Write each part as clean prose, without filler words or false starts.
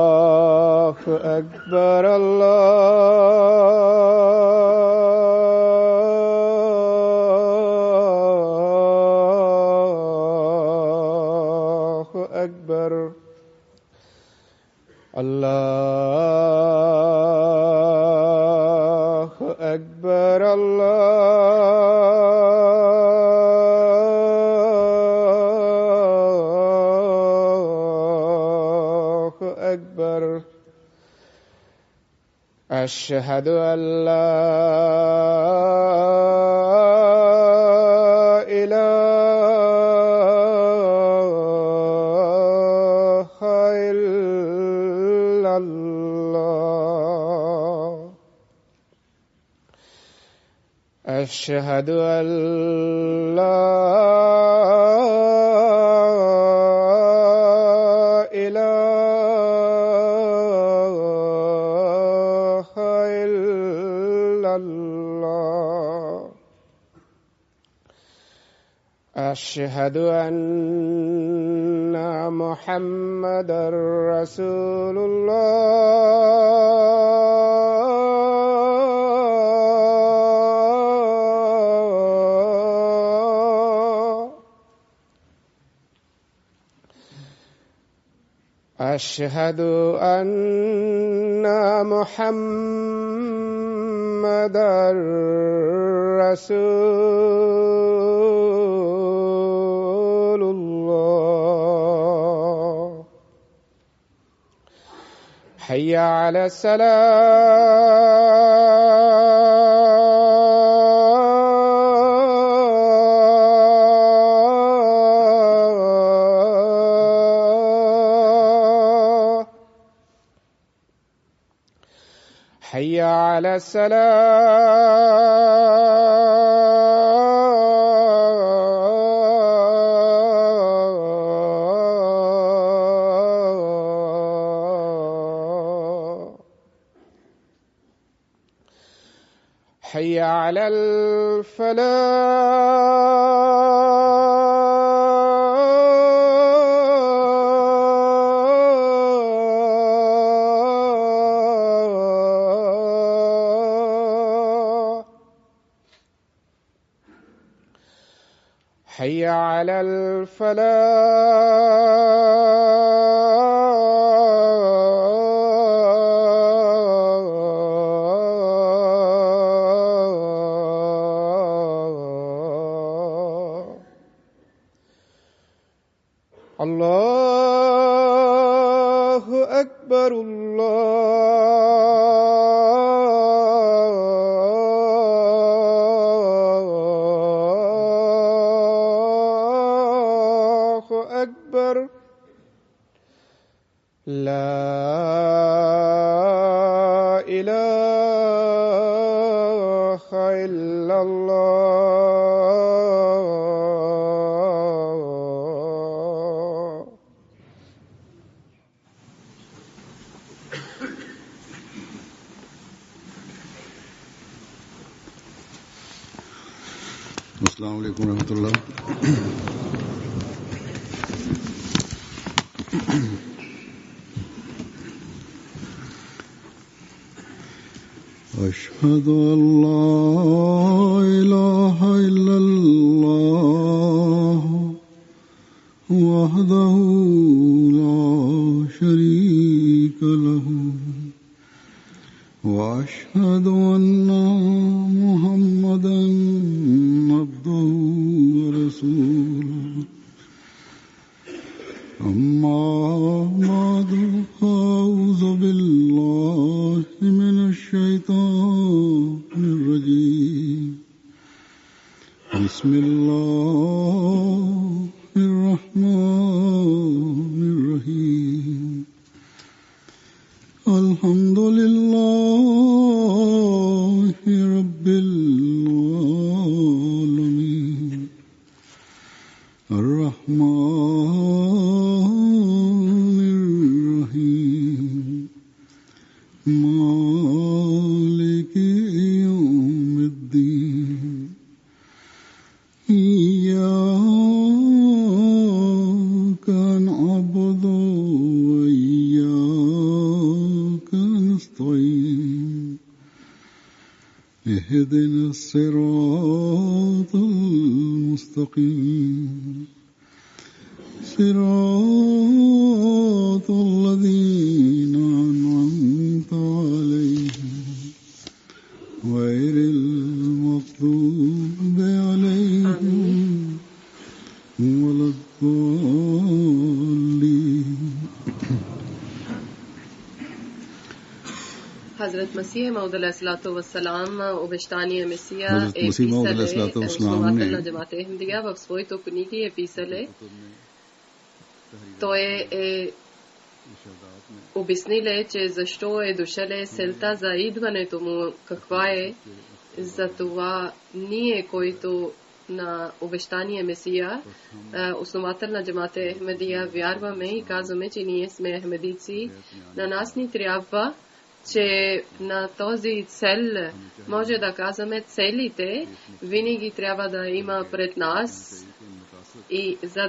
الله أكبر الله أكبر الله أكبر الله أكبر أشهد أن لا إله إلا الله أشهد أن لا إله إلا الله أشهد أن محمدًا رسول الله أشهد أن محمدًا رسول الله حي على الصلاة حي على الصلاة حي على الفلاح حي على الفلاح الله أكبر الله أكبر لا إله إلا الله अस्सलामु अलैकुम रहमतुल्लाह। أشهد أن لا إله إلا الله وحده لا شريك له وأشهد أن محمدًا عبده ورسوله أما بعد فأعوذ بالله من الشيطان الرجيم بسم الله الرحمن الرحيم الحمد لله رب العالمين الرحمن الرحيم مالك اهدنا الصراط المستقيم صراط الذين أنعمت عليهم غير المغضوب عليهم ولا الضالين. حضرت مسیح موعود ﷺ обещание Месия Hazrat Masih Maud alaihissalatu wassalam на Джамат Ахмадия в своите книги е писали. Той е обяснил, че защо е дошъл целта за идването му, каква е. За това ние, които на обещание Месия, основател на Джамат Ахмадия, вярваме и казваме, че ние сме ахмедици. На нас ни трябва, че на този цел, може да казваме, целите винаги трябва да има пред нас, и за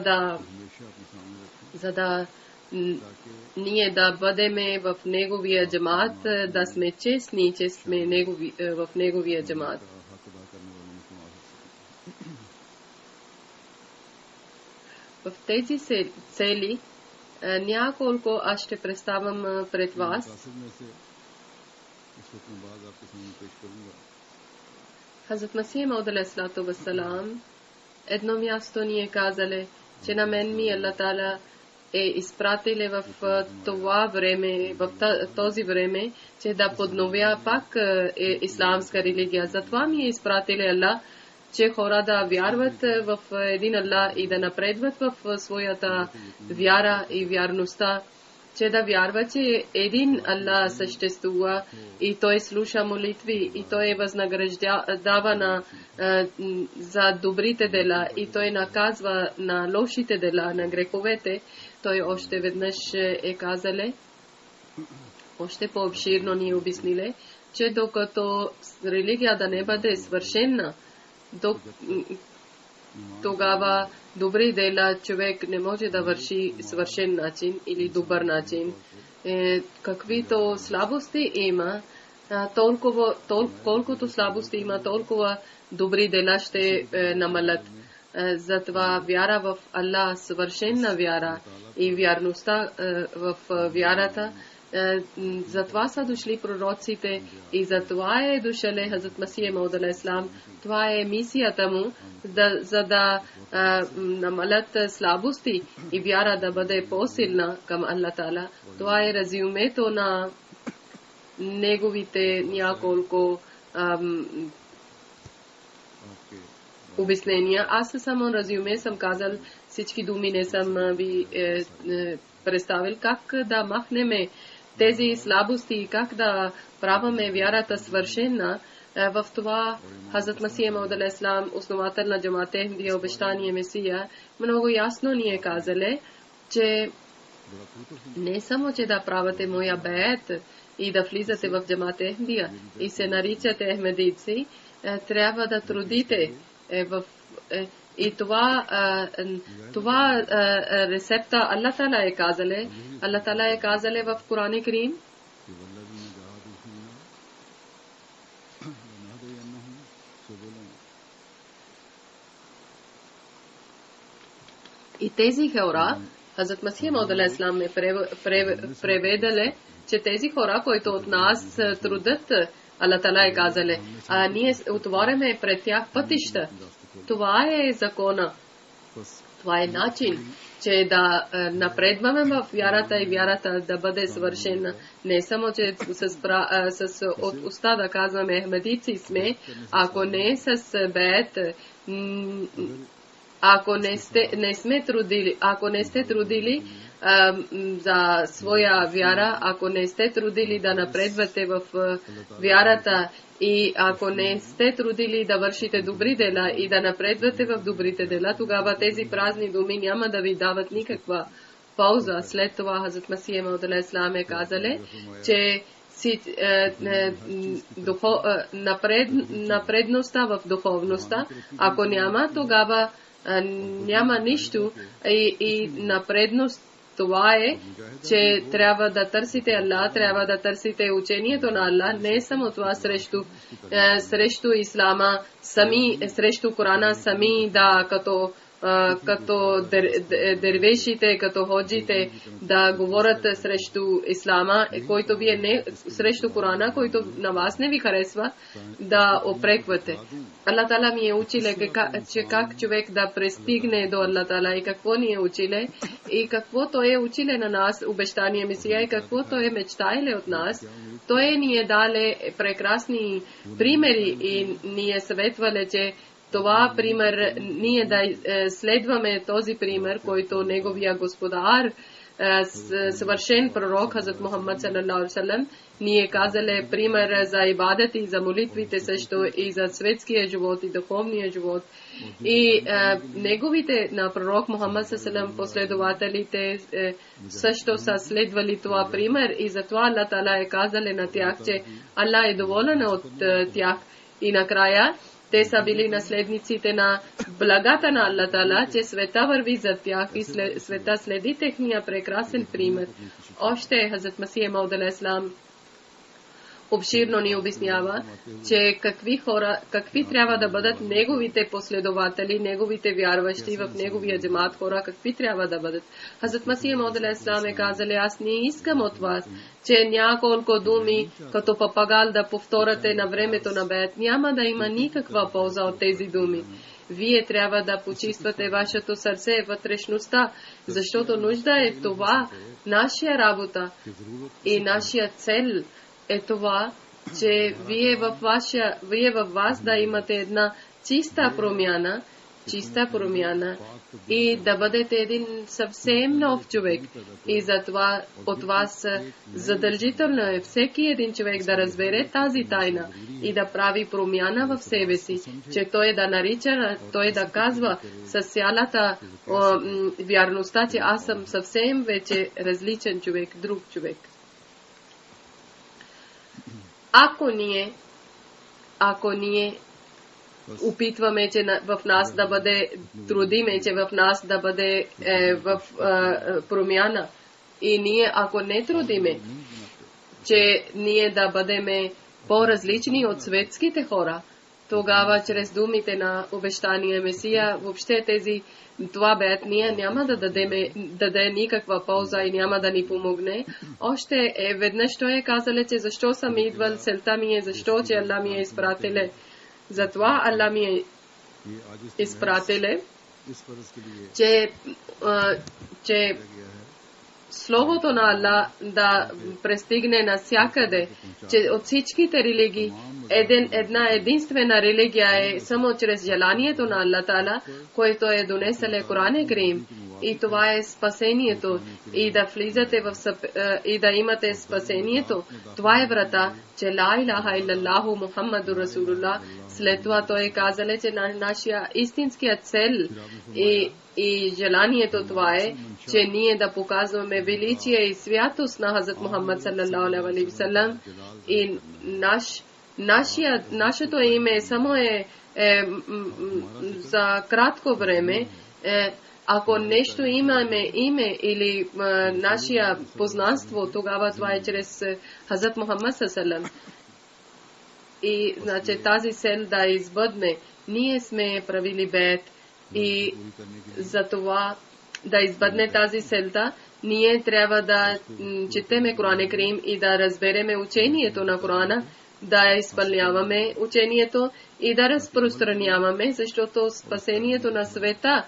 да ние да бъдем в неговия джамат, да сме честни, че сме в неговия джамат. В тези цели няколко аз ще представям пред вас. Хазрат Масих Мауд алейхиссалату вассалам едно място ни е казали, че на мен ми Аллах Таала е изпратил в това време, в този време, че да подновя пак исламска религия. Затова ми е изпратил Аллах, че хора да вярват в един Аллах и да напредват в своята вяра и вярността, че да вярва, че един Аллах съществува и Той слуша молитви и Той възнаграждава за добрите дела и Той наказва на лошите дела, на греховете. Той още веднъж е казале, още по-обширно ни обясниле, че докато религията не бъде свършена, тогава добри дела човек не може да върши свършен начин или добър начин. Каквито слабости има, колкото слабости има, толкова добри дела ще намалят. Затова вяра в Аллах, свършена вяра и вярността в вярата, затова са дошли пророците и затова е дошъл Хазрат Масих Мауд алейхиссалам. Това е мисията му, за да намалят слабости и вяра да бъде по-силна към Аллах Таала. Това е резюмето на неговите няколко обяснения. Аз само резюме съм казал, всички думи не съм ви представил как да махнем тези слабости и как да праваме вярата свършена. В това Хазрат Масих Мауд алейхиссалам, основател на Джамат Ахмадия, обещание Месия, много ясно ни е казале, че не само, че да правите моя беет и да влизате в Джамат Ахмадия и се наричате ахмедици, трябва да трудите и това рецепта Аллах Таала е казале. Аллах Таала е казале в Коран Карим, и тези хора, Хазрат Масих Мауд алейхиссалам е преведале, че тези хора, които от нас трудят, Аллах Таала е казале, а ние отворяме пред тях пътища. Това е закона. Това е начин, че да напредваме в вярата и вярата да бъде свършена. Не само, че с уста да казваме ахмедици сме, ако не с беет, ако не сте трудили за своя вяра, ако не сте трудили да напредвате в вярата и ако не сте трудили да вършите добри дела и да напредвате в добрите дела, тогава тези празни думи няма да ви дават никаква полза. След това Хазрат Масих Мауд алейхиссалам е казале, че напредността в духовността, ако няма, тогава няма нищо и напредност това е, че трябва да търсите Аллах, трябва да търсите учението на Аллах, не само това срещу ислама, срещу Корана, сами да като дервешите, като ходжите да говорят срещу ислама, който вие не срещу Корана, който на вас не ви харесва, да опреквате. Аллах Тала ми е училе, че как човек да пристигне до Аллах Тала и какво ни е училе и какво той е училе на нас, обещание Месия и какво той е мечтайле от нас. Той ни е дале прекрасни примери и ни е съветвале, че това пример, ние да следваме този пример, който неговия господар, съвършен пророк Хазрат Мухаммад саллалаху алейхи ва саллям, ни е казале пример за ибадат и за молитвите също и за светския живот и духовния живот. И неговите на пророк Мухаммад саллалаху алейхи ва саллям последователите също са следвали това пример и затова Аллах Тала е казале на тях, че Аллах е доволен от тях и накрая те са били наследниците на благата на Аллах Тала, че света върви за тях и света следи техния прекрасен пример. Още Хазрат Масих Мауд алейхиссалам обширно ни обяснява, че какви трябва да бъдат неговите последователи, неговите вярващи в неговия джамат хора, какви трябва да бъдат. Хазрат Масих Мауд алейхиссалам е казали, аз не искам от вас, че няколко думи като папагал да повторате на времето на бед, няма да има никаква полза от тези думи. Вие трябва да почиствате вашето сърце, вътрешността, защото нужда е това, нашия работа и нашия цел е това, че вие във вас да имате една чиста промяна и да бъдете един съвсем нов човек. И затова от вас задължително е всеки един човек да разбере тази тайна и да прави промяна в себе си, че той да нарича, той да казва с цялата вярността, че аз съм съвсем вече различен човек, друг човек. Ако ние опитваме, че в нас да бъде трудиме, че в нас да бъде в промяна и ние ако не трудиме, че ние да бъдем по-различни от светските хора, тогава чрез думите на обещания Месия, въобще това бед ние няма да даде никаква полза и няма да ни помогне. Още веднъж той е казал, че защо съм идвал, целта ми е защо, че Аллах ми е изпратиле. Затова Аллах ми е изпратиле, че Словото на Аллах да пристигне навсякъде, че от всичките религии една единствена религия е само чрез желанието на Аллах Тала, което е донеселе Коран Карим. И това е спасението. И да влизате и да имате спасението. Това е врата, че ла илаха илаллаху Мухаммаду Расулуллах. След това той е казал, че нашия истинския цел и желанието това е, че ние да показваме величие и святост на Хазрат Мухаммад саллалаху алейхи ва саллям. И нашето име само е за кратко време. Ако нещо имаме име или нашия познанство, тогава това е чрез Хазрат Мухаммад саллалаху. И значи тази цел да избъдне, ние сме правили бед и за това да избъдне тази целта, ние трябва да четеме Коран Карим и да разбереме учението на Корана, да изпълняваме учението и да разпространяваме, защото спасението на света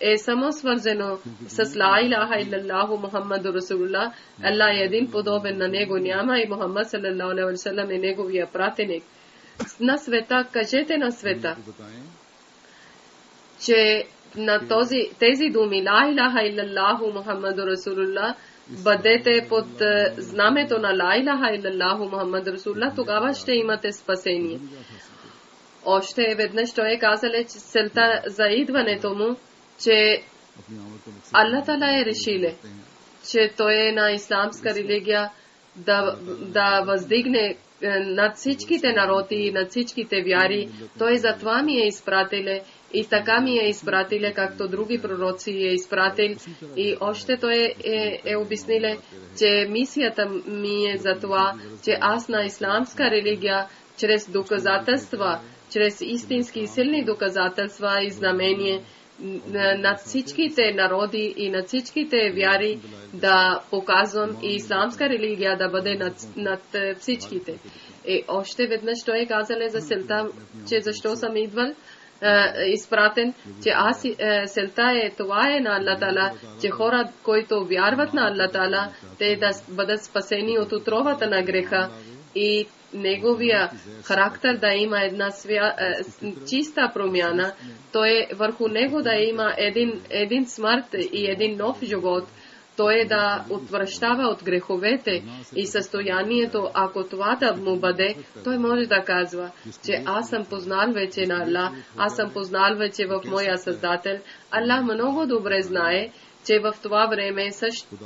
е само свързано с ла илаха илаллаху Мухаммаду Расулуллах. Аллах е един подобен на него няма и Мухаммад саллалаху алейхи ва саллям е неговия пратеник. На света, кажете на света, че на тези думи ла илаха илаллаху Мухаммаду Расулуллах бъдете под знамето на ла илаха илаллаху Мухаммаду Расулуллах, тогава ще имате спасение. Още веднъж той е казал, че целта за идването му, че Аллах Тала е решиле, че той е на исламска религия да въздигне над всичките народи, над всичките вяри. Той затова ми е изпратиле И така ми е изпратиле, както други пророци е изпратил. И още той е обясниле, че мисията ми е за това, че аз на исламска религия, чрез доказателства, чрез истински и силни доказателства и знамение, над всичките народи и над всичките вяри да показвам и исламска религия да бъде над всичките. И още веднъж той е казал за селта, че защо съм идвал, изпратен, че аз селта е това е на Аллах Тала, че хора, които вярват на Аллах Тала, те да бъдат спасени от отровата на греха и неговия характер да има една чиста промяна, то е върху него да има един смърт и един нов живот. Той е да отвръщава от греховете и състоянието, ако това да му бъде, той може да казва, че аз съм познал вече на Аллах, аз съм познал вече в моя Създател. Аллах много добре знае, че в това време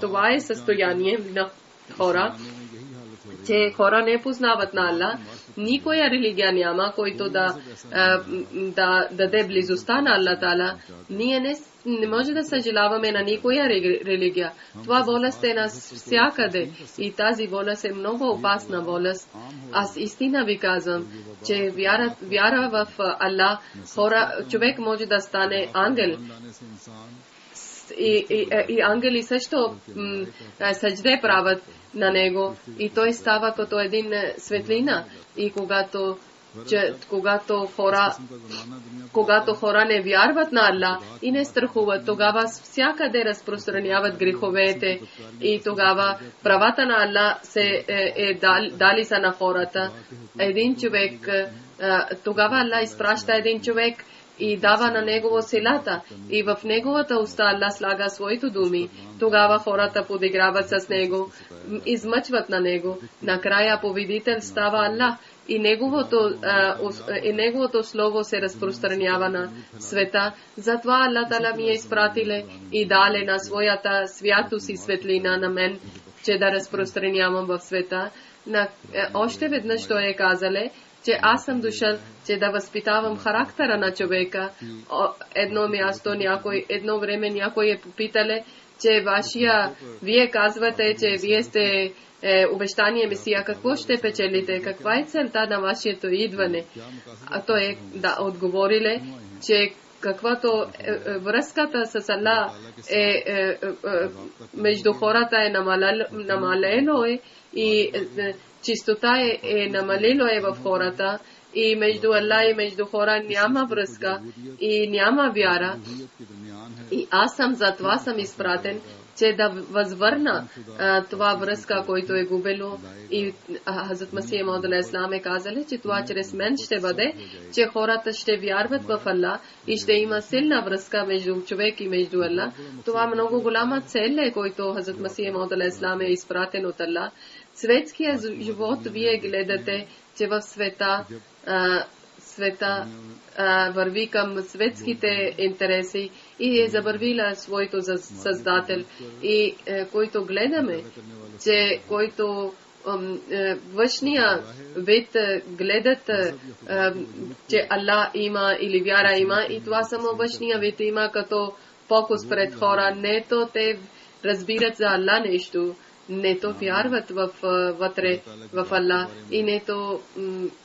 това е състояние на хора, че хора не познават на Аллах. Никоя религия няма, който да даде близостта на Аллах Тала. Ние не може да съжаляваме на никоя религия. Това болест е навсякъде и тази болест е много опасна болест. Аз истина ви казвам, че вяра в Аллах, човек може да стане ангел. И ангели също съжде правят на него и той става като един светлина. И когато хора не вярват на Аллах и не страхуват, тогава всякъде разпространяват греховете и тогава правата на Аллах се дали са на хората. Един човек, тогава Аллах изпраща един човек и дава на него силата и в неговата уста Аллах слага своите думи. Тогава хората подиграват с него, измъчват на него. Накрая победител става Аллах и неговото слово се разпространява на света. Затова Аллах Тала ми е изпратиле и дале на своята святост и светлина на мен, че да разпространявам в света. Още веднъж той е казале, че аз съм дошъл, че да възпитавам характера на човека. Едно време някой е попитале, че вие казвате, че вие сте обещание Месия, какво ще печелите? Каква е целта на вашето идване? А той отговориле, че каквато връзката с Аллах между хората е намалено и чистота е намалено в хората и между Аллах и между хора няма връзка и няма вяра. И аз съм изпратен, че да възвърна това връзка, който е губело. И Хазрат Масих Мауд алейхи салам е казали, че това чрез мен ще бъде, че хората ще вярват в Аллах и ще има силна връзка между човек и между Аллах. Това много голяма цел е, който Хазрат Масих Мауд алейхи салам е изпратен от Аллах. Светския живот вие гледате, че в света върви към светските интереси и е забървила своето Създател. И който гледаме, че който външния вид гледат, че Аллах има или вяра има и това само външния вид има като фокус пред хора. Нето те разбират за Аллах нещо, нето вярват вътре в Аллах и нето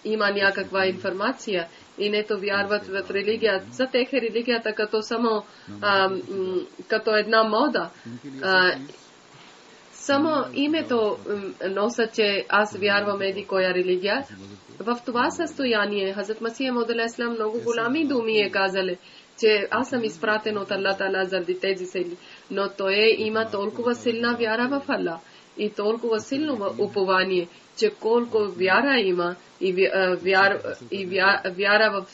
има някаква информация и нето вярват в религия. За тях е религията като само като една мода. Само името носа, че аз вярвам еди коя религия. В това състояние Хазрат Масих Мауд алейхи салам много голями думи е казали, че аз съм изпратен от Аллах Тала заради тези цели. Но той има толкова силна вяра в Аллах и толкова силно упование, че колко вяра има и вяра в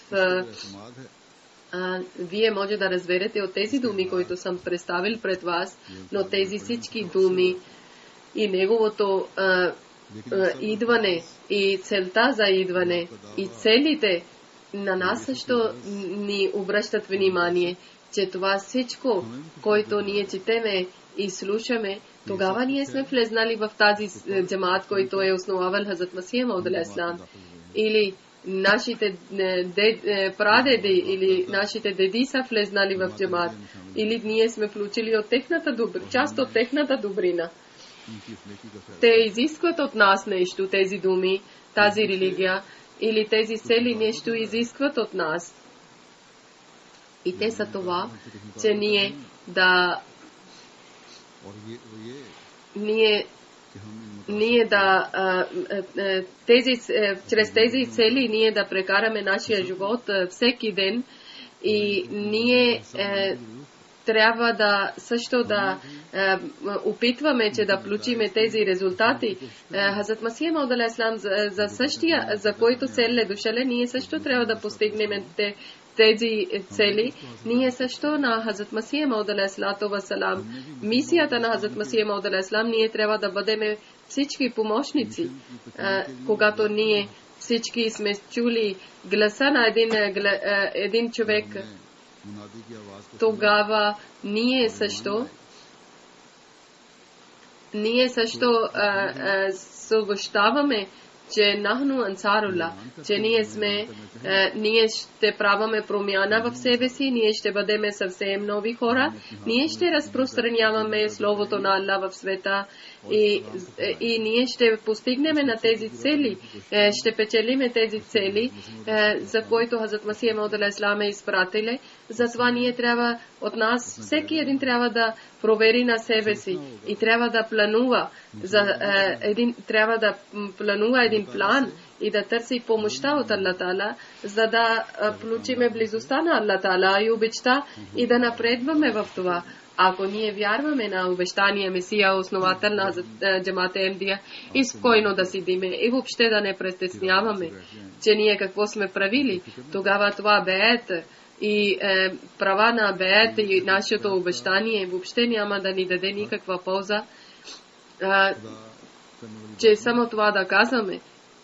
вие може да разберете от тези думи, които съм представил пред вас, но тези всички думи и неговото идване и целта за идване и целите на нас също ни обръщат внимание, че това всичко, което ние четеме и слушаме, тогава ние сме влезнали в тази джамаат, който е основавал Хазрат Масих Мауд алейхи салам. Или нашите прадеди или нашите деди са влезнали в джамат, или ние сме включили от част от техната добрина. Те изискват от нас нещо, тези думи, тази религия, или тези сели нещо изискват от нас. И те са това, че чрез тези цели ние да прекараме нашия живот всеки ден, и ние трябва да също да опитваме, че да включиме тези резултати. Хазрат Масих Мауд алейхиссалам за същия, за който цел е дошъл, ние също трябва да постигнем тези цели. Ние също на Хазрат Масих Мауд алейхиссалам, мисията на Хазрат Масих Мауд алейхиссалам, ние трябва да бъдем всички помощници. Когато ние всички сме чули гласа на един човек, тогава ние също съобщаваме, че нахну ансарулла, че ние ще праваме промяна в себе си, ние ще бъдем съвсем нови хора, ние ще разпространяваме Словото на Аллах в света, и ние ще постигнем на тези цели, ще печелиме тези цели, за които Хазрат Масих Мауд алейхиссалам е изпратил. Затова ние трябва, от нас всеки един трябва да провери на себе си и трябва да планува един план и да търси помощта от Аллах Таала, за да получиме близостта на Аллах Таала и обичта и да напредваме в това. Ако ние вярваме на обещания Месия, основател на джамата Ахмадия, и спокойно да седиме и въобще да не притесняваме, че ние какво сме правили, тогава това беет и права на беет и нашето обещание въобще няма да ни даде никаква полза, че само това да казваме,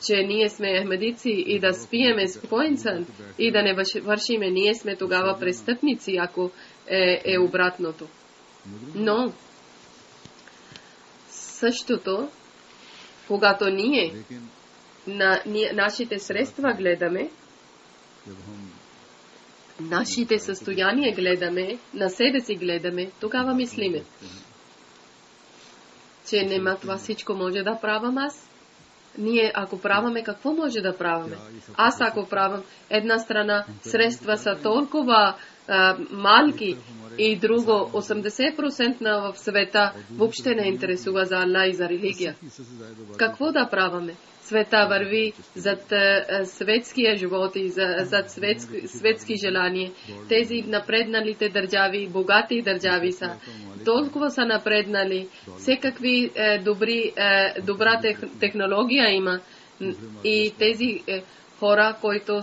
че ние сме ахмедици и да спиеме спокоен сън и да не вършиме, ние сме тогава престъпници, ако е обратното. Но същото, когато ние на нашите средства гледаме, нашите състояния гледаме, на себе си гледаме, тогава мислиме, че нема това всичко може да правам аз. Ние ако праваме, какво може да праваме? Аз ако правам, една страна средства са толкова малки и друго 80% в света въобще не интересува за Аллах и за религия. Какво да праваме? Света върви зад светския живот и зад светски желания. Тези напредналите държави, богати държави са. Толкова са напреднали. Всекакви добра технология има. И тези хора, които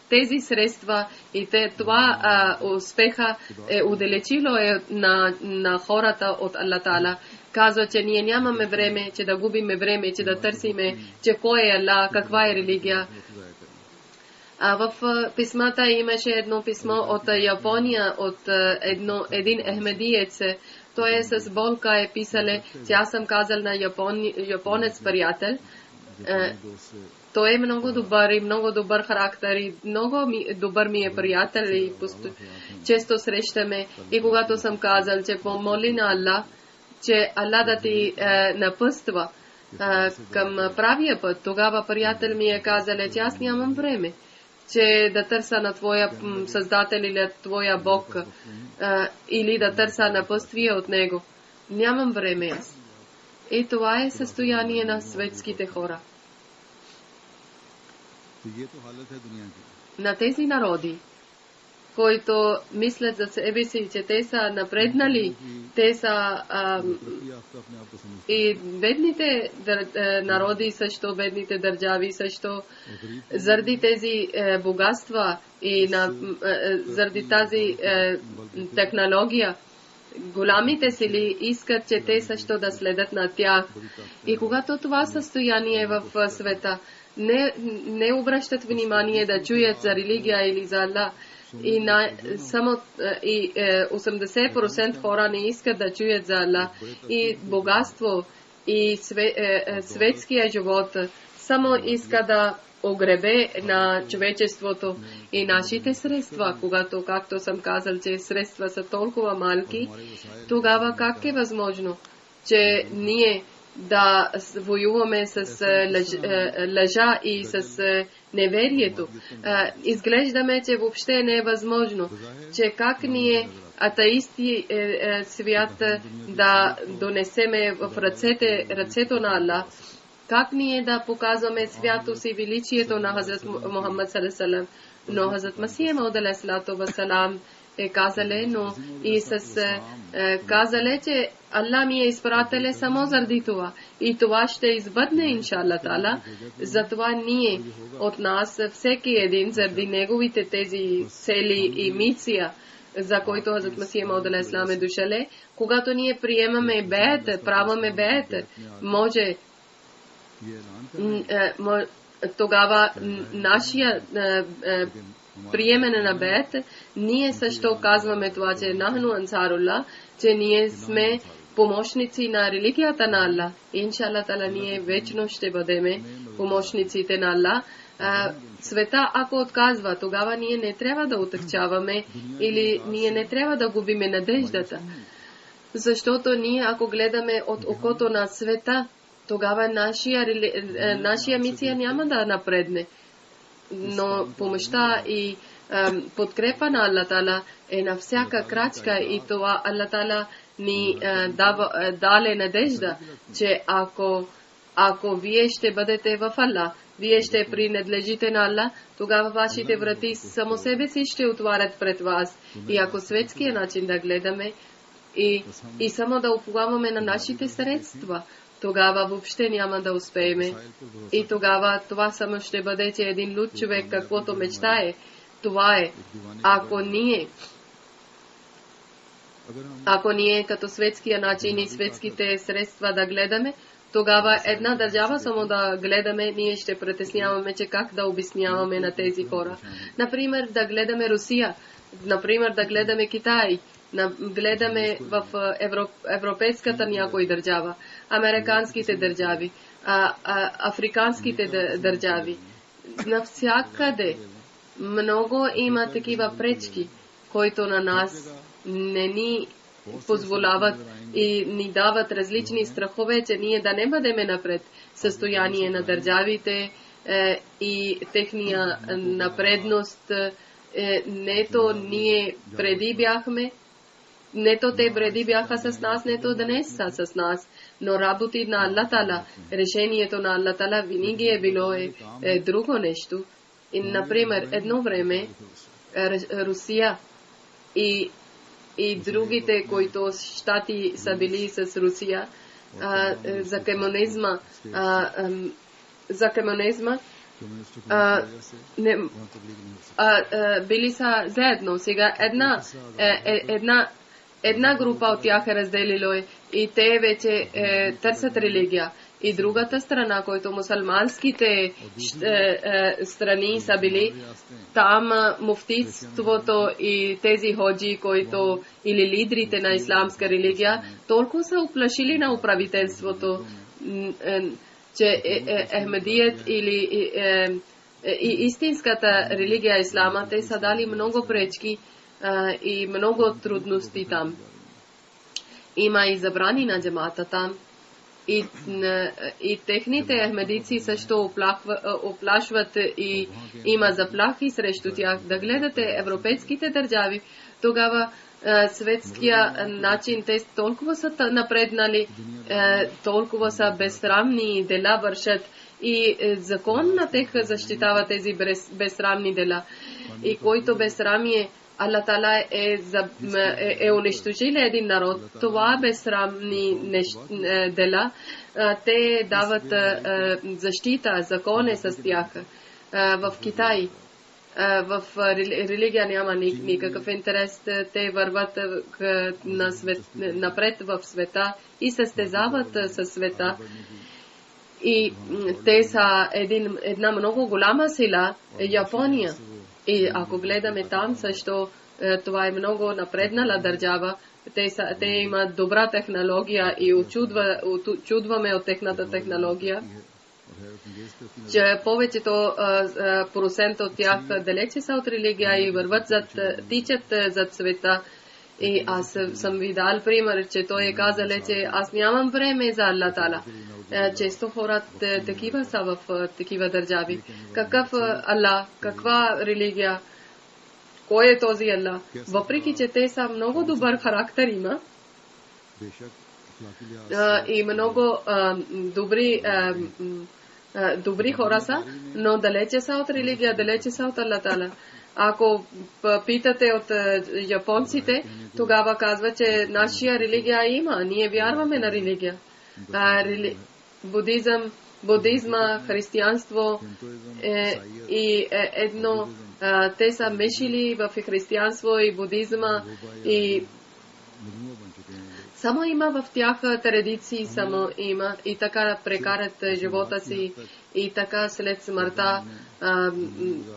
тези средства и това успеха е удалечило на хората от Аллах Таала. Казва, че ние нямаме време, че да губиме време, че да търсиме, че кой е Аллах, каква е религия. В писмата имаше едно писмо от Япония, от един ахмедиец. Той е с болка е писале, че аз съм казал на японец приятел. Той е много добър и много добър характер и много добър ми е приятел и често срещаме. И когато съм казал, че помоли на Аллах, че Аллах да ти напъства към правия път, тогава приятел ми е казал, че аз нямам време, че да търся на твоя създател или твоя Бог или да търся напъствие от него. Нямам време аз. И това е състояние на светските хора. На тези народи, които мислят за себе си, че те са напреднали, те са и бедните народи също, бедните държави също, заради тези богатства и заради тази технология, голямите сили искат, че те също да следят на тях. И когато това състояние в света, не обръщат внимание да чуят за религия или за Аллах, и само 80% хора не искат да чуят за Аллах и богатство и светския живот, само иска огребе на човечеството и нашите средства, когато, както съм казал, че средства са толкова малки, тогава как е възможно, че ние да воюваме с лъжа и с неверието? Изглеждаме, че въобще не е възможно, че как ние атеисти свят да донесеме в ръцето на Аллах, как ние да показваме святост и величието на Хазрат Мухаммад саллаллаху, но Хазрат Масих Мауд алейхиссалату вассалам е казале, но и казале, че Аллах ми е изпратиле само заради това. И това ще избъдне, иншаллах таала. Затова ние от нас, всеки един, заради неговите тези цели и мисия, за който Хазрат Масих Мауд алейхиссалам е дошале, когато ние приемаме беят, праваме беят, може тогава нашия приемане на беят, ние също казваме това, че нахну ансарулlah, че ние сме помощници на религията на Аллах. Иншаллах таала, ние вечно ще бъдеме помощниците на Аллах. Света, ако отказва, тогава ние не трябва да отъкчаваме или ние не трябва да губиме надеждата. Защото ние, ако гледаме от окото на света, тогава нашия мисия няма да напредне. Но помощта и подкрепа на Аллах таала е на всяка крачка и това Аллах таала ни даде надежда, че ако вие ще бъдете в Аллах, вие ще принадлежите на Аллах, тогава вашите врати само себе си ще отварят пред вас. И ако светския начин да гледаме и само да уповаваме на нашите средства, тогава въобще няма да успееме. И тогава това само ще бъде, че един луд човек, каквото мечтае, това е. Ако ние като светския начин и светските средства да гледаме, тогава една държава само да гледаме, ние ще притесняваме, че как да обясняваме на тези хора. Например, да гледаме Русия, например, да гледаме Китай, гледаме в европейската някои държава, американските държави, африканските държави. Навсякъде много има такива пречки, които на нас не ни позволяват и ни дават различни страхове, че ние да не бъдеме напред. Състояние на държавите и техния напредност, нето ние преди бяхме, нето те преди бяха с нас, нето днес са с нас. Но работи на Аллах таала, решението на Аллах таала винаги е било друго нещо. И, например, едно време Русия и другите, които щати са били с Русия, за комунизма, били са заедно. Сега една група от тях е разделило и те вече търсят религия. И другата страна, който мусулманските страни са били, там муфтитството и тези ходжи, които или лидерите на исламска религия, толкова са уплашили на управителството, че Ахмедият или истинската религия ислама, те са дали много пречки и много трудности там. Има и забрани на джамата там. И техните ахмедици също оплашват и има заплахи срещу тях. Да гледате европейските държави, тогава светския начин, те толкова са напреднали, толкова са безсрамни дела вършат и закон на тех защитава тези безсрамни дела. И който безсрамие Аллах таала е унищожил един народ. Това безсрамни дела, те дават защита, закони с тях. В Китай, в религия няма никакъв интерес. Те върват напред в света и състезават със света. И те са една много голяма сила, Япония. И ако гледаме там също, това е много напреднала държава. Те имат добра технология и очудваме от техната технология. че повечето процент от тях далече са от религия и върват тичат зад света. И аз съм ви дал пример, че той е казал, че аз нямам време за Аллах Тала. Често хората такива са в такива държави. Какъв Аллах, каква религия, кой е този Аллах? Въпреки, че те са много добър характер има и много добри хора са, но далече са от религия, далече са от Аллах Тала. Ако питате от японците, тогава казва, че нашия религия има. Ние вярваме на религия. Будизма, християнство и едно. Те са мешили в християнство и будизма и само има в тях традиции, само има и така прекарат живота си и така след смъртта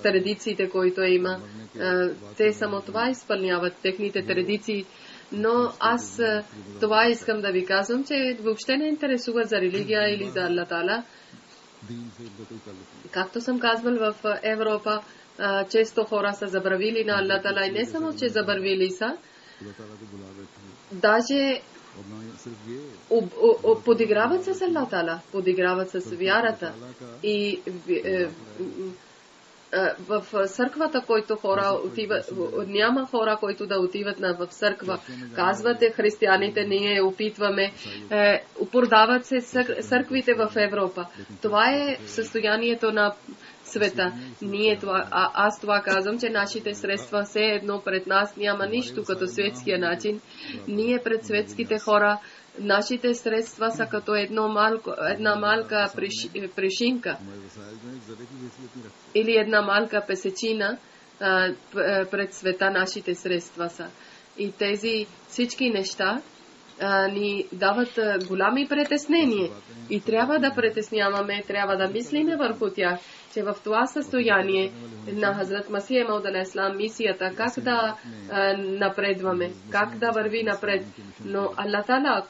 традициите, които има. Те само това изпълняват, техните традиции. Но аз това искам да ви казвам, че въобще не интересуват за религия или за Аллах Тала. Както съм казвал, в Европа често хора са забравили на Аллах Тала и не само, че забравили са, даже подиграват с Аллах Тала, подиграват с вярата. И в църквата, който хора отиват, няма хора, които да отиват в църква. Казвате, християните, ние опитваме, продават се църквите в Европа. Това е състоянието на света. Аз това казвам, че нашите средства все едно пред нас няма нищо като светския начин. Ние пред светските хора, нашите средства са като една малка пришинка или една малка песечина пред света нашите средства са. И тези всички неща ни дават голями притеснения. И трябва да притесняваме, трябва да мислиме върху тях, че в това състояние на Хазрат Масих Мауд алейхиссалам мисията, как да напредваме, как да върви напред. Но Аллах Тала,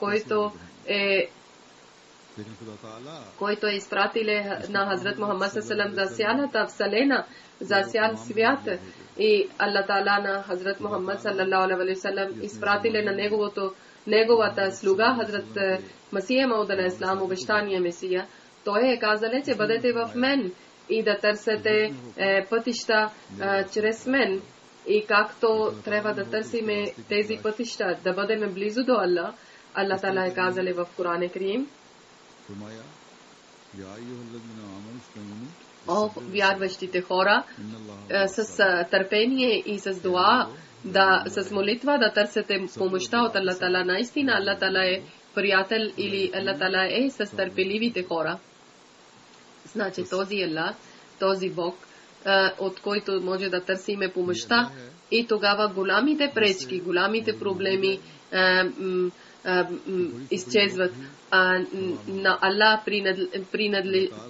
който е изпратил на Хазрат Мухаммад саллаллаху алейхи за цялата вселена, за цял свят, и Аллах Тала на Хазрат Мухаммад саллаллаху алейхи васалам изпратил на неговата слуга Хазрат Масих Мауд алейхиссалам, обещания Месия. Той е казал, че бъдете в мен и да търсите пътища чрез мен. И както трябва да търсиме тези пътища, да бъдем близо до Аллах, Аллах Тала е казал в Коран Карим: о, вярващите хора, с търпение и с дуа, с молитва да търсите помощта от Аллах Тала. Наистина Аллах Тала е приятел или Аллах Тала е с търпеливите хора. Значи този Аллах, този Бог, от който може да търсиме помощта, и тогава голямите пречки, голямите проблеми изчезват. На Аллах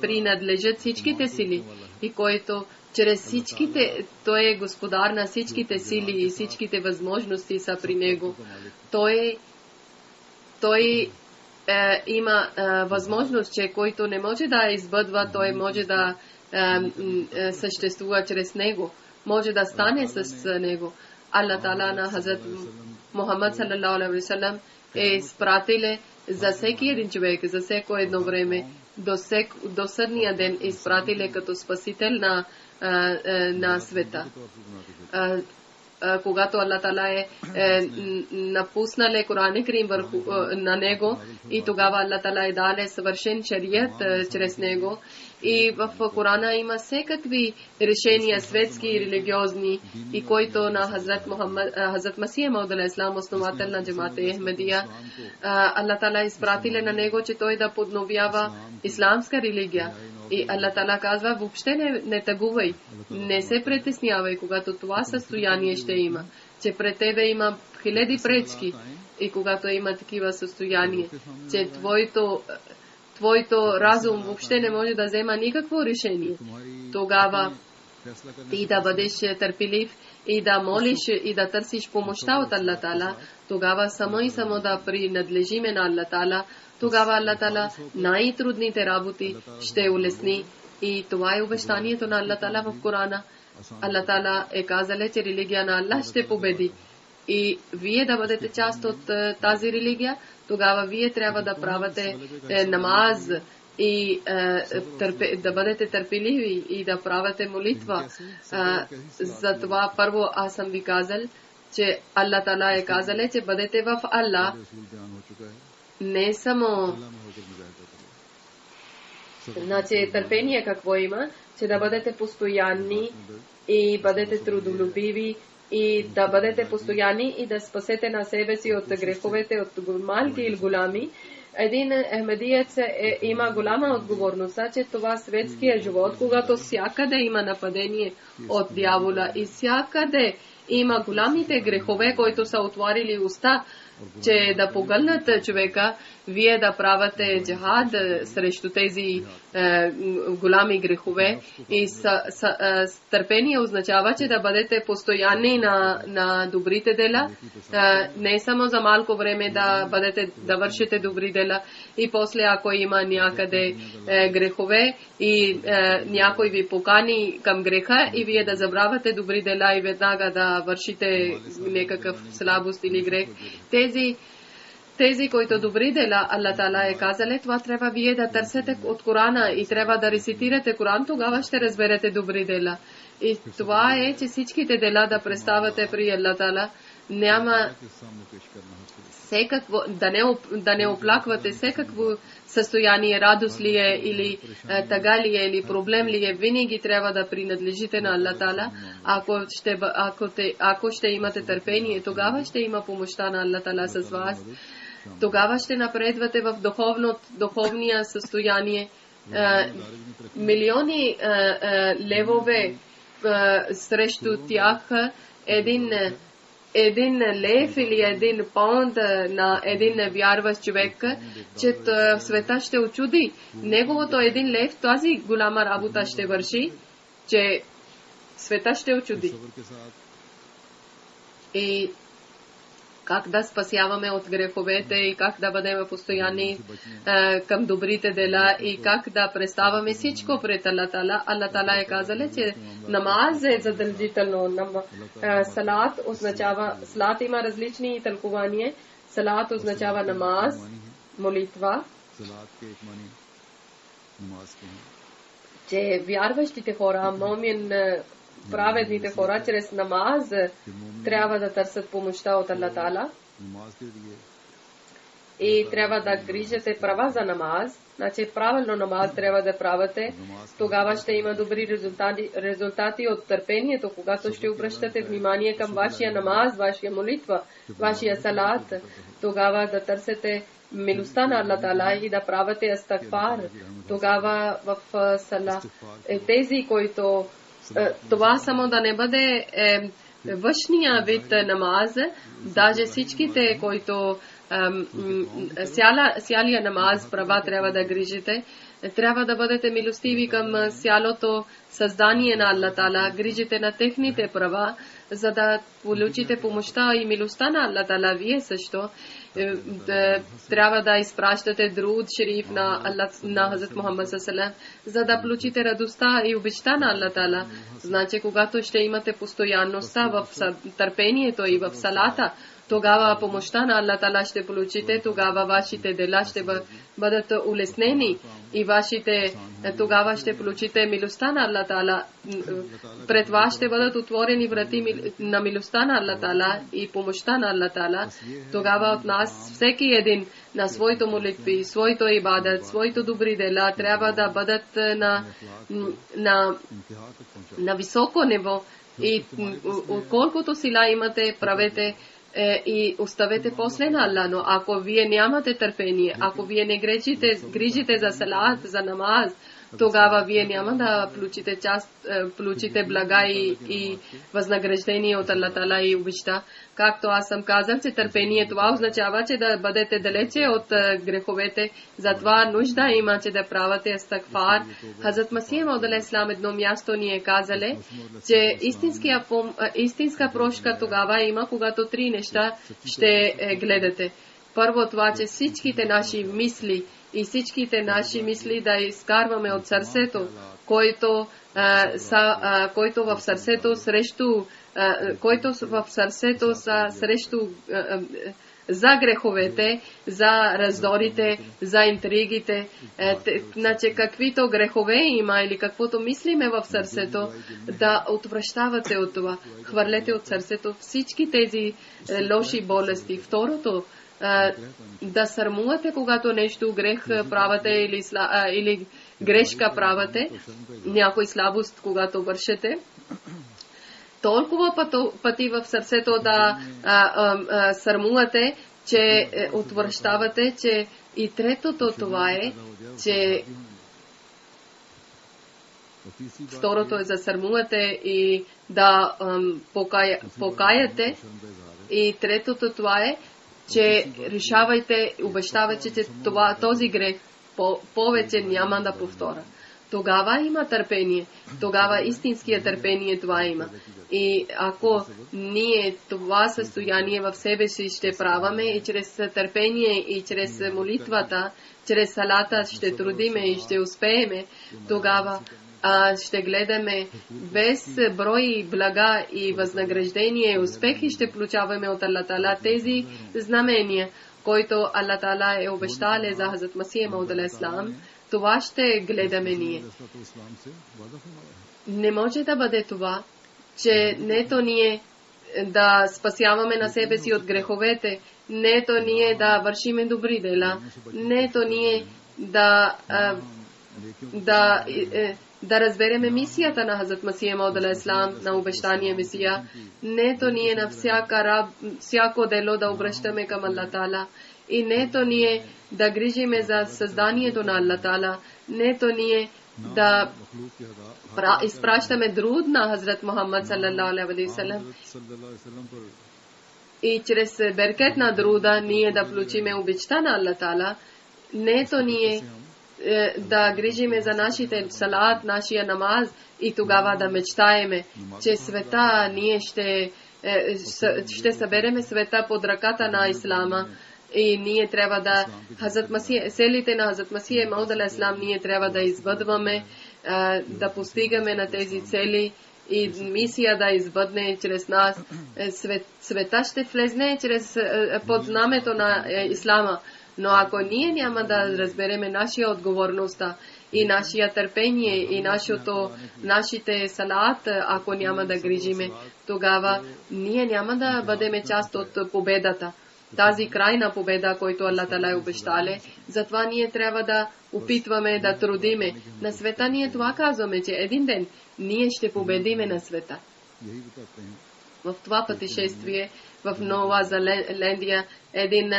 принадлежат всичките сили, и който чрез всичките, той е господар на всичките сили и всичките възможности са при него. Той има възможност, че който не може да избъдва, той може да съществува чрез него, може да стане с него. Аллах Тала на Хазрат Мухаммад саллаллаху алейхи васалам е изпратил за всеки един човек, за всеко едно време, до съдния ден е изпратил като спасител на света. Когато Аллах Тала е напуснал Коран Карим на него, и тогава Аллах Тала е дал съвършен шарият чрез него. И в Корана има всекакви решения, светски и религиозни, и който на Хазрат Масих Мауд алейхиссалам, основател на джамат Ахмедия, Аллах Тала изпратил на него, че той да подновява исламска религия. И Аллах Тала казва: въобще не тъгувай, не се притеснявай, когато това състояние ще има, че пред тебе има хиляди пречки, и когато има такива състояния, че твоето разум въобще не може да взема никакво решение, тогава ти да бъдеш търпелив и да молиш и да търсиш помощта от Аллах Тала, тогава само и само да принадлежиме на Аллах Тала, тогава Аллах Тала най-трудните работи ще улесни. И това е обещанието на Аллах Тала в Корана. Аллах Тала е казал, че религия на Аллах ще победи. И вие да бъдете част от тази религия, тогава вие трябва да правите намаз и да бъдете търпеливи и да правите молитва. Затова първо аз съм ви казал, че Аллах Тала е казал, че бъдете в Аллах. Не само значи търпение какво има, че да бъдете постоянни и бъдете трудолюбиви и да бъдете постоянни и да спасете на себе си от греховете, от малки или голями. Един ахмедиец има голяма отговорност, че това светския живот, когато всякъде има нападение от дявола и всякъде има голямите грехове, които са отворили уста, че да погълнат човека, вие да правите джихад срещу тези голями грехове. И търпение означава, че да бъдете постоянни на добрите дела, не само за малко време да вършите добри дела и после ако има някъде грехове и някой ви покани към греха и вие да забравяте добри дела и веднага да вършите някакъв слабост или грех. Тези, които добри дела, Аллах Тала е казал, това трябва вие да търсите от Корана и трябва да рецитирате Коран, тогава ще разберете добри дела. И това е, че всичките дела да представяте при Аллах Тала, няма всекакво, да не оплаквате всекакво състояние, радост ли е или тъга ли е или проблем ли е, винаги трябва да принадлежите на Аллах Тала. Ако ще имате търпение, тогава ще има помощта на Аллах Тала с вас. Тогава ще напредвате в духовния състояние. Милиони левове срещу тях, един лев или един паунд на един вярващ човек, че в света ще очуди. Неговото един лев, тази голяма работа ще върши, че света ще очуди. И как да спасяваме от греховете и как да бъдем постоянни към добрите дела и как да представяме всичко пред Аллах Тала. Аллах Тала е казал, че намаз е задължително. Салат означава, салат има различни тълкувания. Салат означава намаз, молитва. Че вярващите хора, момин, праведните хора, чрез намаз трябва да търсят помощта от Аллах Тала и трябва да грижите права за намаз. Значи правилно намаз трябва да правите, тогава ще има добри резултати от търпението, когато ще обръщате внимание към вашия намаз, вашия молитва, вашия салат, тогава да търсите милостта на Аллах Тала и да правите астагфар. Тогава в салат тези, които това само да не бъде външния вид намаз, даже всичките, които цялия намаз права трябва да грижите, трябва да бъдете милостиви към цялото създание на Аллах Тала, грижите на техните права, за да получите помощта и милостта на Аллах Тала. Вие също трябва да изпращате друд шериф на Хазрат Мухаммад ﷺ, за да получите радостта и обичта на Аллах Тала. Значи, когато ще имате постоянността в търпението и в салата, тогава помощта на Аллах Тала ще получите, тогава вашите дела ще бъдат улеснени и тогава ще получите милостта на Аллах Тала. Пред вас ще бъдат отворени врати на милостта на Аллах Тала и помощта на Аллах Тала. Тогава от нас всеки един на своето молитви, своето ибадат, своето добри дела трябва да бъдат на високо ниво и колкото сила имате, правете и оставете после на Аллах. Но ако вие нямате търпение, ако вие не грижите за салат, за намаз, тогава вие няма да получите блага и възнаграждение от Аллах Таала и обичта. Както аз съм казал, че търпение това означава, че да бъдете далече от греховете. Затова нужда има, че да правите астагфар. Хазрат Масих Мауд алейхи салам едно място ни е казале, че истинска прошка тогава има, когато три неща ще гледате. Първо това, че всичките наши мисли и всичките наши мисли да изкарваме от сърцето, който в сърцето са срещу за греховете, за раздорите, за интригите, значи каквито грехове има или каквото мислиме в сърцето, да отвръщавате от това. Хвърлете от сърцето всички тези лоши болести. Второто, да срамувате, когато нещо грех правите или грешка правите, някой слабост, когато вършите. Толкова пъти в сърцето да срамувате, че отвръщавате, че и третото това е, че второто е да срамувате и да покаяте, и третото това е, че решавайте, обещавайте, че този грех повече няма да повторя. Тогава има търпение. Тогава истинския търпение това има. И ако ние това състояние в себе си ще праваме и чрез търпение и чрез молитвата, чрез салата ще трудиме и ще успееме, тогава ще гледаме без брой блага и възнаграждение и успехи ще получаваме от Аллах Таала тези знамения, които Аллах Таала е обещал за Хазрат Масих Мауд алейхи салам. Това ще гледаме ние. Не може да бъде това, че нето ние да спасяваме на себе си от греховете, нето ние да вършиме добри дела, нето ние да разбереме мисията на Хазрат Масих Мауд алейхи салам, на обещания Месия, нето ние на всяко дело да обръщаме към Аллах Таала, и нето ние да грижиме за създанието на Аллах Таала, нето ние да изпращаме друд на Хазрат Мухаммад саллалаху алейхи ва саллям и чрез беркет на друда ние да получиме обичта на Аллах Таала, нето ние да грижиме за нашите салат, нашия намаз и тогава да мечтаеме, че света ние ще събереме света под ръката на Ислама. И ние трябва да селите на Хазрат Масих Мауд алейхи салам ние трябва да избъдваме, да постигаме на тези цели и мисия да избъдне чрез нас. Света ще влезне под знамето на Ислама. Но ако ние няма да разбереме нашия отговорността и нашия търпение и нашите салат, ако няма да грижиме, тогава ние няма да бъдем част от победата. Тази крайна победа, който Аллах Таала е обещале, затова ние трябва да опитваме да трудиме. На света ние това казваме, че един ден ние ще победиме на света. В това пътешествие в Нова Зеландия един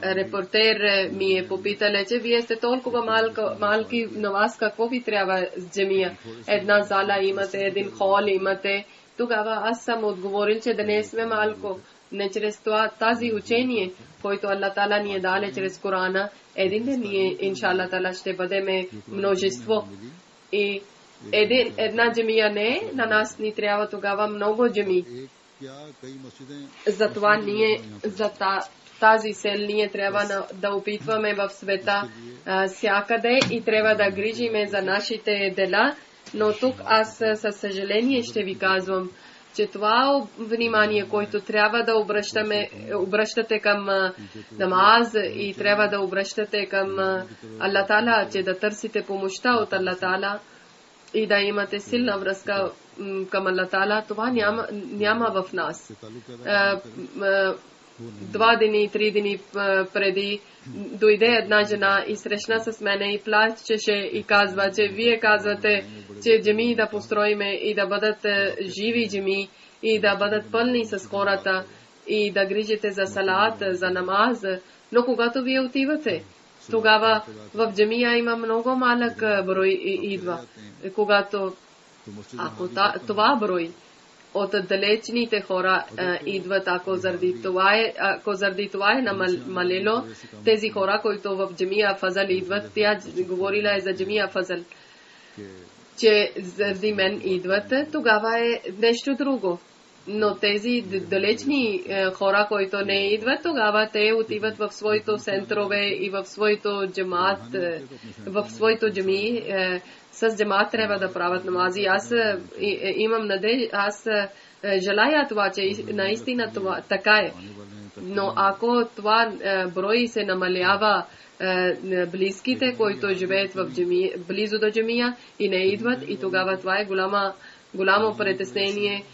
репортер ми е попитал, че вие сте толкова малки, на вас какво ви трябва с джамия? Една зала имате, един хол имате. Тогава аз съм отговорил, че да не сме малко. Не чрез тази учение, който Аллах Таала ни е дали чрез Корана, един ден ние, иншаллах Таала, ще бъдем множество. И една джамия не, на нас ни трябва тогава много джами. Затова ние, за тази цел ние трябва да опитваме в света всякъде и трябва да грижиме за нашите дела. Но тук аз със съжаление ще ви казвам, че това внимание, което трябва да обръщате към намаз и трябва да обръщате към Аллах Таала, че да търсите помощта от Аллах Таала и да имате силна връзка към Аллах Таала, това няма в нас. 2 дни, 3 дни преди дойде една жена и срещна с мене и плачеше и казва, че вие казвате, че джами да построиме и да бъдат живи джами и да бъдат пълни с хората и да грижите за салат, за намаз. Но когато вие отивате тогава в джамия има много малък брой идва. Когато ако това брой от далечните хора идват, ако заради това е намалело тези хора, които в джамия Фазъл идват, тя говорила е за джамия Фазъл, че заради мен идват, тогава е нещо друго. Но тези далечни хора, които не идват, тогава те отиват в своите центрове и в своето джамат, в своето джами. С джамат трябва да правят намази. Аз имам надежда, аз желая това, че наистина това така е. Но ако това брой се намалява, близките, които живеят в джамия, близо до джамия и не идват, и тогава това е голямо притеснение.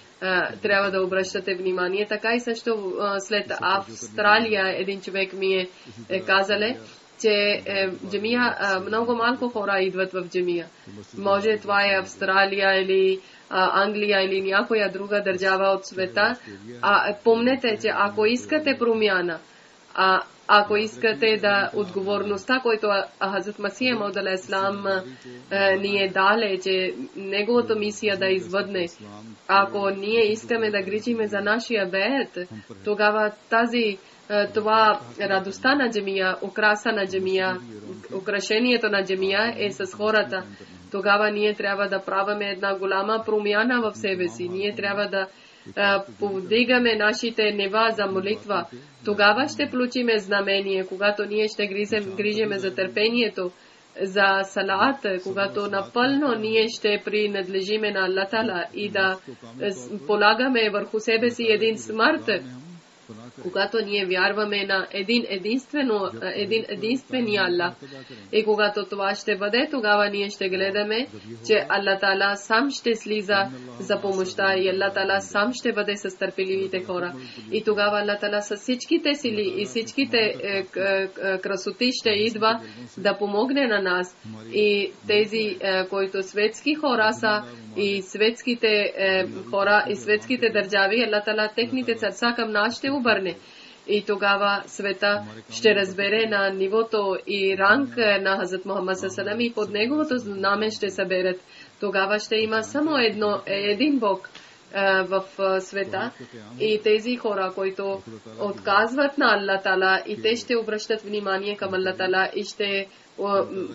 Трябва да обръщате внимание. Така и също след Австралия един човек ми е казал, че джамия много малко хора идват в джамия. Може това е Австралия или Англия или някоя друга държава от света. Помнете, че ако искате промяна, ако искате да отговорността, който Хазрат Масия Мауд алейхиссалам ни е дале, че неговата мисия да извъдне, ако ние искаме да грижиме за нашия бейт, тогава това радостта на джамия, украса на джамия, украшението на джамия е с хората. Тогава ние трябва да правим една голяма промяна в себе си. Ние трябва да повдигаме нашите нива за молитва. Тогава ще получиме знамение, когато ние ще грижиме за търпението, за салат, когато напълно ние ще принадлежиме на Аллах Тала и да полагаме върху себе си един смърт, когато ние вярваме на един единствения Аллах. И когато това ще бъде, тогава ние ще гледаме, че Аллах Тала сам ще слиза за помощта и Аллах Тала сам ще бъде с търпеливите хора. И тогава Аллах Тала с всичките сили и всичките красоти ще идва да помогне на нас. И тези, които светски хора са, и светските хора, и светските държави, Аллах Тала техните сърца към нас ще обърне. И тогава света ще разбере на нивото и ранг на Хазрат Мухаммад саллаллаху и под неговото знаме ще съберат. Тогава ще има само един Бог в света. И тези хора, които отказват на Аллах Тала, и те ще обръщат внимание към Аллах Тала и ще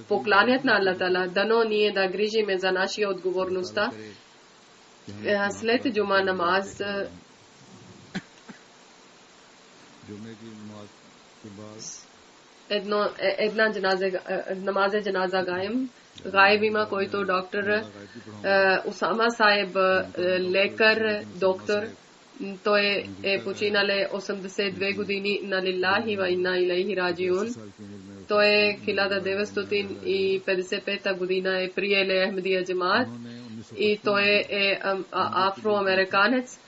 покланят на Аллах Тала. Дано ние да грижиме за нашия отговорността. След джума намаз една намазе джаназа гаеб има, който доктор Усама Саеб, лекар, доктор, той е починале 82 години на лилахи ва инна илайхи раджиун. Той е 1955 година е приеле Ахмедия джамаат и той е афроамериканец.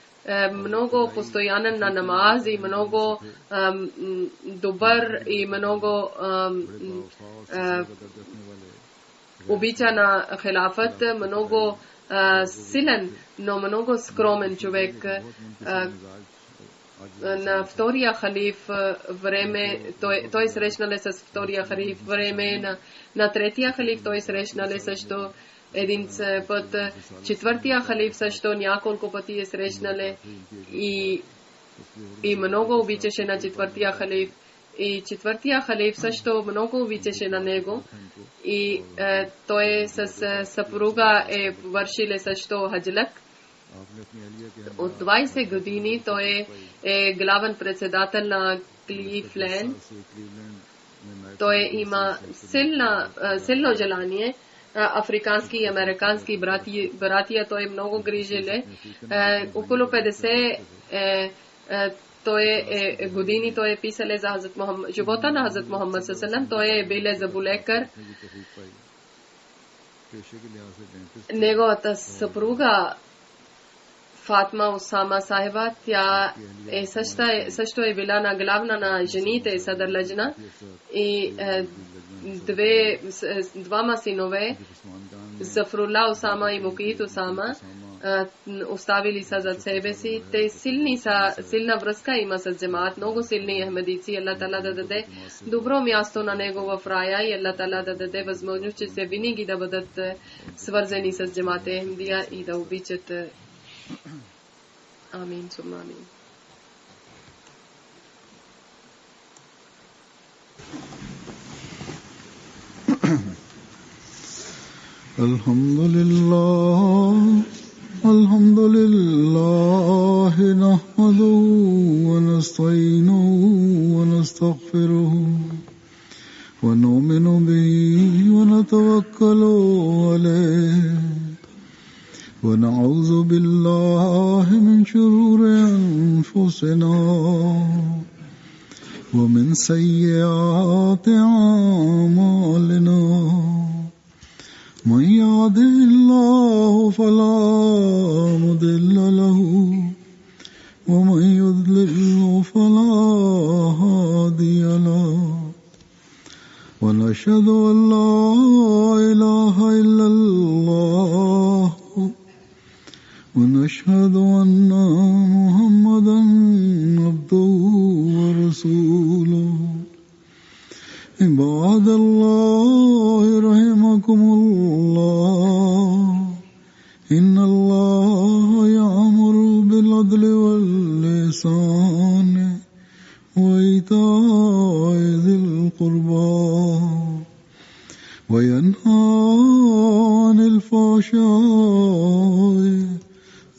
Много постоянен на намаз и много добър и много обича на хилафът, много силен, но много скромен човек. На втория халиф време, той срещнале с втория халиф време, на третия халиф той срещнале също един път, четвъртия халиф също няколко пъти е срещнале и много обичаше на четвъртия халиф. И четвъртия халиф също много обичаше на него. И той с съпруга е вършиле също хаджлак. От 20 години той е главен председател на Кливленд. Той има силно желание. Африкански и американски братия, той много грижеле. Около 50 години той е писале за живота на Хазрат Мухаммад саллаллаху. Той е биле заболекар. Неговата съпруга Фатма Усама Сахиба, тя е също е била на главна на жените Садър Лъджна и двама синове, Зафрулла Усама и Мукит Усама, ustavili sa za sebe si, te silna vrska ima sa džemat, mnogo silni ahmedici, Allah ta'ala da dade dobro mjesto na njegova fraja i Allah ta'ala da dade възможност, че се винаги да бъдат свързани с джемата Ахмедия и да обичат. Амин, сума амин. الحمد لله نحمده ونستعينه ونستغفره ونؤمن به ونتوكل عليه ونعوذ بالله من شرور أنفسنا ومن سيئات أعمالنا من يهده الله فلا مضل له ومن يضلل فلا هادي له ونشهد أن لا إله إلا الله ونشهد أن محمدا عبده ورسوله عباد الله رحمكم الله إن الله يأمر بالعدل والإحسان وإيتاء ذي القربى وينهى عن الفحشاء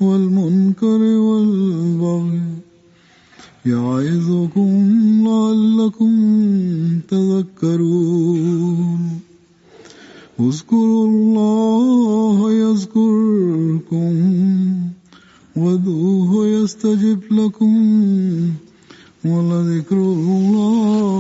والمنكر والبغي يعظكم لعلكم تذكرون اذكروا الله يذكركم وادعوه يستجب لكم ولذكر الله